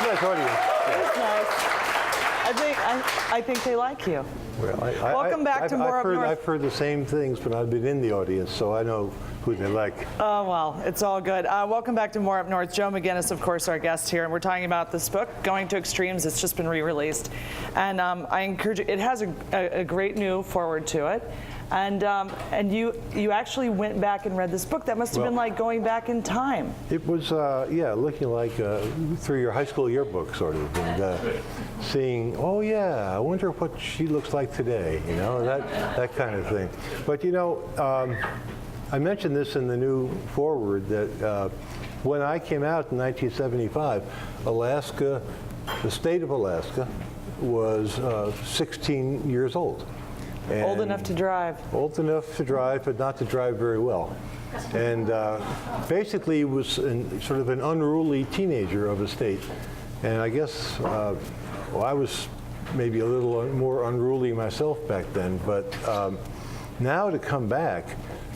nice audience. It's nice. I think they like you. Well, Welcome back to Moore Up North. I've heard the same things when I've been in the audience, so I know who they like. Oh, well, it's all good. Welcome back to Moore Up North. Joe McGinniss, of course, our guest here, and we're talking about this book, Going to Extremes. It's just been re-released, and I encourage you. It has a great new foreword to it, and you actually went back and read this book. That must have been like going back in time. It was, looking like through your high school yearbook, sort of, and seeing, oh yeah, I wonder what she looks like today, you know, that kind of thing. But you know, I mentioned this in the new foreword that when I came out in 1975, Alaska, the state of Alaska, was 16 years old. And Old enough to drive. Old enough to drive, but not to drive very well. And basically was sort of an unruly teenager of a state. And I guess, I was maybe a little more unruly myself back then, but now to come back,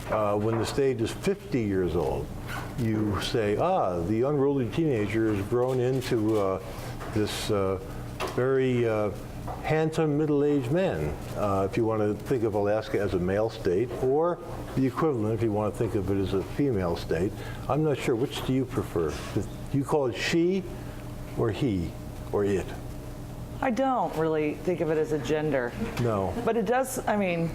when the state is 50 years old, you say, the unruly teenager has grown into this very handsome middle-aged man, if you want to think of Alaska as a male state, or the equivalent if you want to think of it as a female state. I'm not sure. Which do you prefer? Do you call it she or he or it? I don't really think of it as a gender. No. But it does, I mean,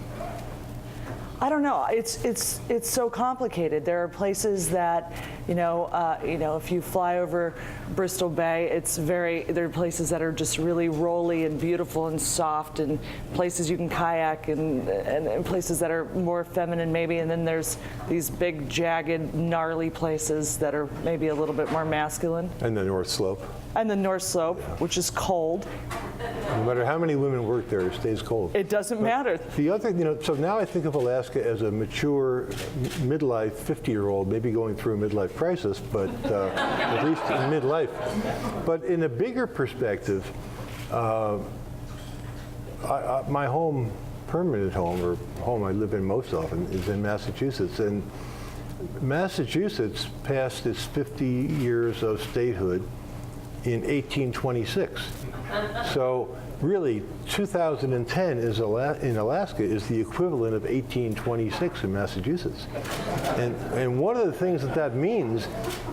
I don't know. It's so complicated. There are places that, if you fly over Bristol Bay, there are places that are just really rolly and beautiful and soft, and places you can kayak, and places that are more feminine maybe, and then there's these big, jagged, gnarly places that are maybe a little bit more masculine. And the North Slope. And the North Slope, which is cold. No matter how many women work there, it stays cold. It doesn't matter. The other, so now I think of Alaska as a mature, midlife, 50-year-old, maybe going through a midlife crisis, but at least in midlife. But in a bigger perspective, my home, permanent home, or home I live in most often, is in Massachusetts. And Massachusetts passed its 50 years of statehood in 1826. So really, 2010 in Alaska is the equivalent of 1826 in Massachusetts. And one of the things that means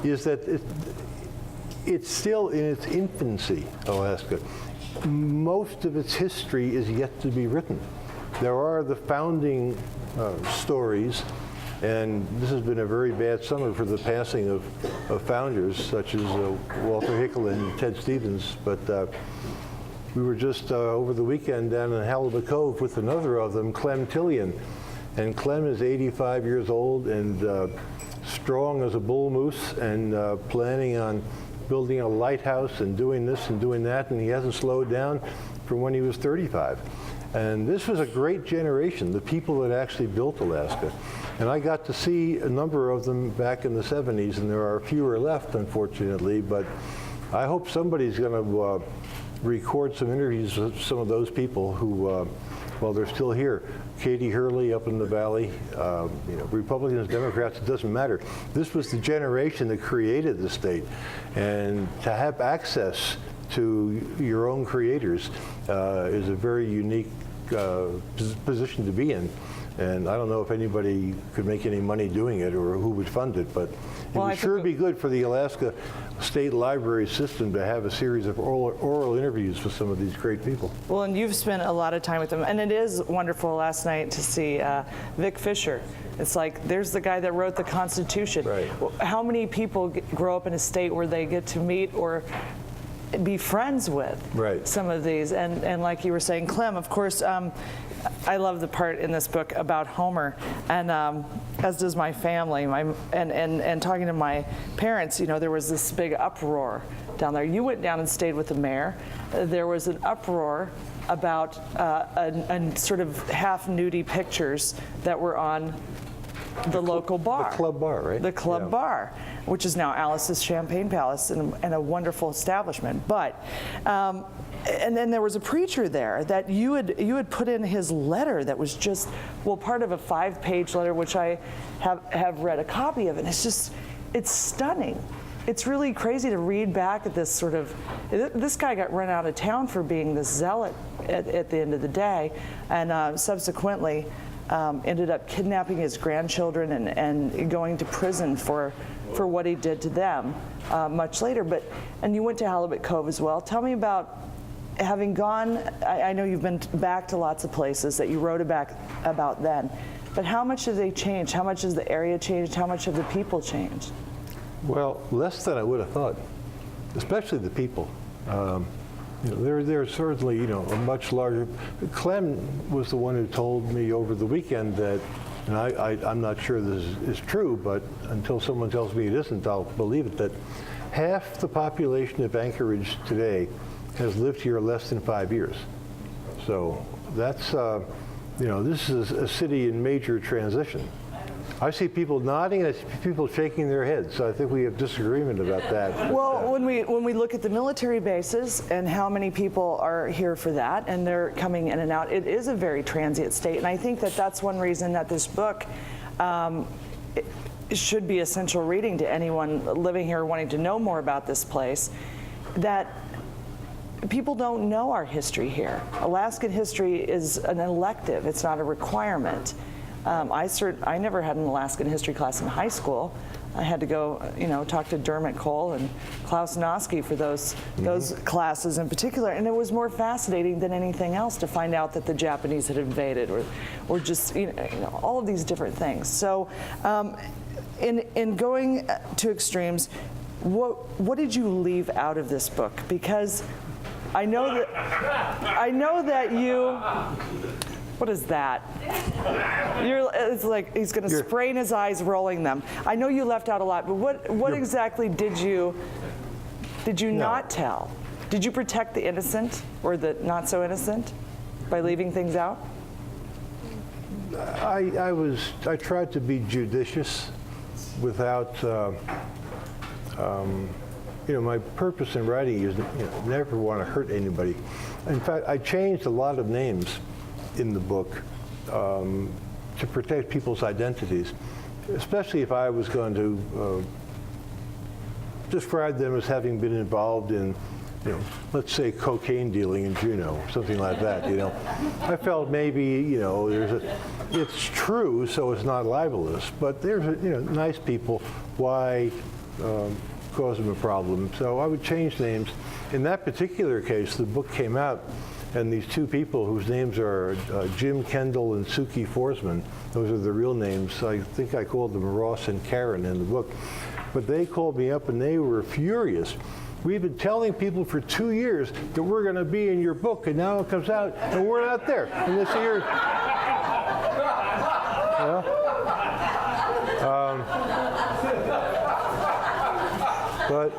is that it's still in its infancy, Alaska. Most of its history is yet to be written. There are the founding stories, and this has been a very bad summer for the passing of founders such as Walter Hickel and Ted Stevens. But we were just over the weekend down in Halibut Cove with another of them, Clem Tillian. And Clem is 85 years old and strong as a bull moose, and planning on building a lighthouse and doing this and doing that, and he hasn't slowed down from when he was 35. And this was a great generation, the people that actually built Alaska. And I got to see a number of them back in the 70s, and there are fewer left, unfortunately, but I hope somebody's going to record some interviews with some of those people who, they're still here. Katie Hurley up in the valley, Republicans, Democrats, it doesn't matter. This was the generation that created the state, and to have access to your own creators is a very unique position to be in. And I don't know if anybody could make any money doing it or who would fund it, but it would sure be good for the Alaska State Library system to have a series of oral interviews with some of these great people. Well, and you've spent a lot of time with them, and it is wonderful last night to see Vic Fisher. It's like, there's the guy that wrote the Constitution. Right. How many people grow up in a state where they get to meet or be friends with some of these? And like you were saying, Clem, of course, I love the part in this book about Homer, and as does my family. And talking to my parents, there was this big uproar down there. You went down and stayed with the mayor. There was an uproar about sort of half-nudie pictures that were on the local bar. The club bar, right? The club bar, which is now Alice's Champagne Palace, and a wonderful establishment. But and then there was a preacher there that you had put in his letter that was just, part of a 5-page letter, which I have read a copy of, and it's stunning. it's really crazy to read back at this sort of, this guy got run out of town for being this zealot at the end of the day, and subsequently ended up kidnapping his grandchildren and going to prison for what he did to them much later. And you went to Halibut Cove as well. Tell me about having gone, I know you've been back to lots of places that you wrote about then, but how much have they changed? How much has the area changed? How much have the people changed? Well, less than I would have thought, especially the people. They're certainly, a much larger. Clem was the one who told me over the weekend that, and I'm not sure this is true, but until someone tells me it isn't, I'll believe it, that half the population of Anchorage today has lived here less than 5 years. So that's, this is a city in major transition. I see people nodding, and I see people shaking their heads, so I think we have disagreement about that. Well, when we look at the military bases and how many people are here for that, and they're coming in and out, it is a very transient state, and I think that that's one reason that this book it should be essential reading to anyone living here wanting to know more about this place, that people don't know our history here. Alaskan history is an elective, it's not a requirement. I never had an Alaskan history class in high school. I had to go, talk to Dermot Cole and Klaus Noski for those classes in particular, and it was more fascinating than anything else to find out that the Japanese had invaded, or just all of these different things. So, in going to extremes, what did you leave out of this book? Because I know that you. What is that? It's like he's going to sprain his eyes rolling them. I know you left out a lot, but what exactly did you not tell? Did you protect the innocent or the not so innocent by leaving things out? I tried to be judicious without, my purpose in writing is never want to hurt anybody. In fact, I changed a lot of names in the book to protect people's identities, especially if I was going to describe them as having been involved in, let's say cocaine dealing in Juneau, something like that. I felt maybe it's true, so it's not libelous, but there's nice people. Why cause them a problem? So I would change names. In that particular case, the book came out, and these two people whose names are Jim Kendall and Suki Forsman, those are the real names. I think I called them Ross and Karen in the book. But they called me up and they were furious. We've been telling people for 2 years that we're going to be in your book, and now it comes out and we're not there. And this year, but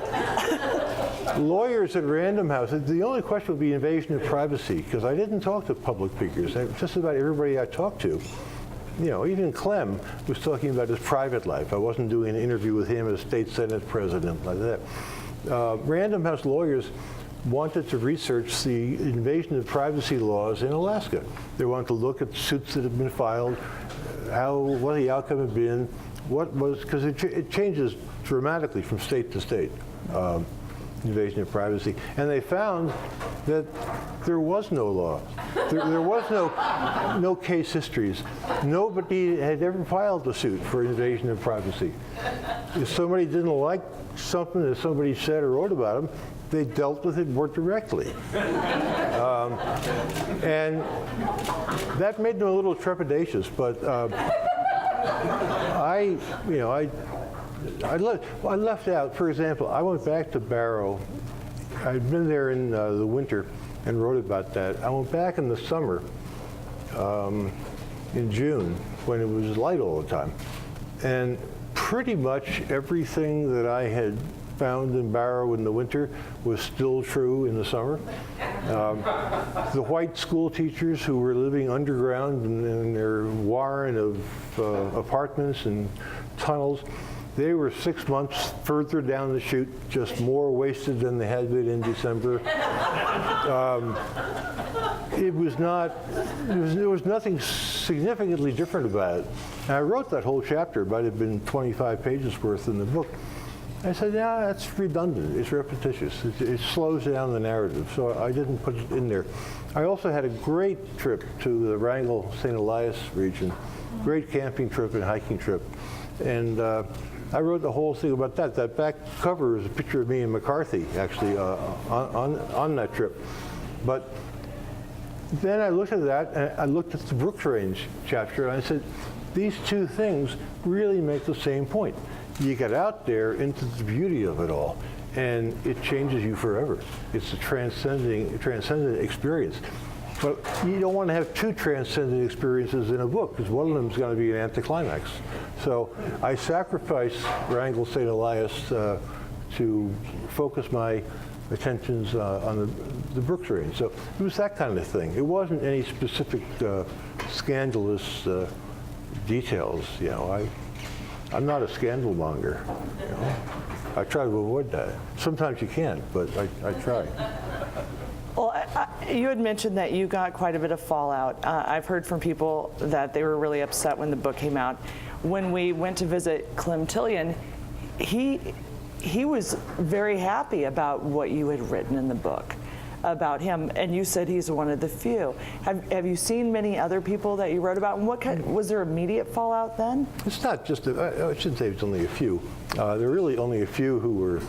lawyers at Random House, the only question would be invasion of privacy, because I didn't talk to public figures. Just about everybody I talked to, even Clem was talking about his private life. I wasn't doing an interview with him as state senate president like that. Random House lawyers wanted to research the invasion of privacy laws in Alaska. They wanted to look at suits that have been filed, what the outcome had been, because it changes dramatically from state to state. Invasion of privacy, and they found that there was no law. There was no case histories. Nobody had ever filed a suit for invasion of privacy. If somebody didn't like something that somebody said or wrote about them, they dealt with it more directly. And that made them a little trepidatious, but I left out, for example, I went back to Barrow. I'd been there in the winter and wrote about that. I went back in the summer, in June, when it was light all the time. And pretty much everything that I had found in Barrow in the winter was still true in the summer. The white school teachers who were living underground in their warren of apartments and tunnels, they were 6 months further down the chute, just more wasted than they had been in December. There was nothing significantly different about it. And I wrote that whole chapter, it might have been 25 pages worth in the book. I said, yeah, that's redundant. It's repetitious. It slows down the narrative, so I didn't put it in there. I also had a great trip to the Wrangell, St. Elias region, great camping trip and hiking trip, and I wrote the whole thing about that. That back cover is a picture of me and McCarthy, actually, on that trip. But then I looked at that, and I looked at the Brooks Range chapter, and I said, these two things really make the same point. You get out there into the beauty of it all, and it changes you forever. It's a transcendent experience. But you don't want to have two transcendent experiences in a book, because one of them is going to be an anticlimax. So I sacrificed Wrangell, St. Elias to focus my attentions on the Brooks Range. So it was that kind of thing. It wasn't any specific scandalous details. You know, I'm not a scandal monger. You know? I try to avoid that. Sometimes you can't, but I try. Well, you had mentioned that you got quite a bit of fallout. I've heard from people that they were really upset when the book came out. When we went to visit Clem Tillion, he was very happy about what you had written in the book about him, and you said he's one of the few. Have you seen many other people that you wrote about, and was there immediate fallout then? It's not just, I shouldn't say it's only a few. There are really only a few who were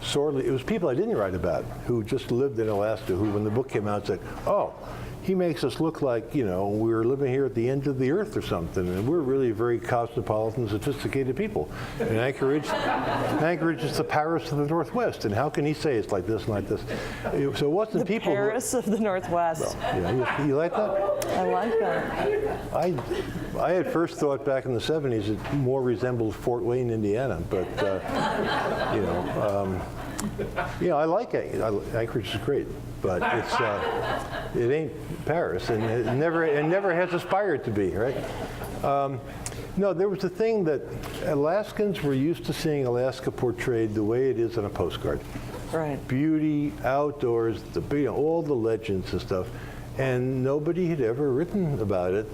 sorely, it was people I didn't write about who just lived in Alaska who, when the book came out, said, oh, he makes us look like, you know, we're living here at the end of the earth or something, and we're really very cosmopolitan, sophisticated people. And Anchorage is the Paris of the Northwest, and how can he say it's like this and like this? So it wasn't the people Paris of the Northwest. Well, yeah, you like that? I like that. I had first thought back in the 70s it more resembled Fort Wayne, Indiana, but I like it. Anchorage is great, but it ain't Paris, and it never has aspired to be, right? No, there was a thing that Alaskans were used to seeing Alaska portrayed the way it is on a postcard. Right. Beauty, outdoors, all the legends and stuff, and nobody had ever written about it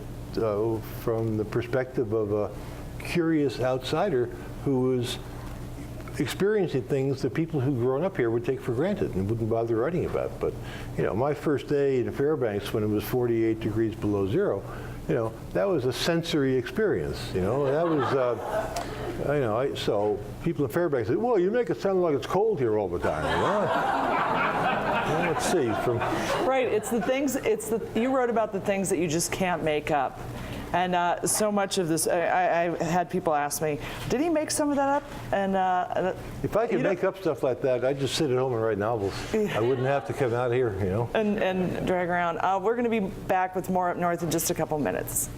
from the perspective of a curious outsider who was experiencing things that people who'd grown up here would take for granted and wouldn't bother writing about. But, my first day in Fairbanks when it was 48 degrees below zero, that was a sensory experience. That was, so people in Fairbanks said, well, you make it sound like it's cold here all the time. Well, let's see. Right, it's the things, you wrote about the things that you just can't make up. And so much of this, I had people ask me, did he make some of that up? And if I could make up stuff like that, I'd just sit at home and write novels. I wouldn't have to come out here, And drag around. We're going to be back with More Up North in just a couple minutes.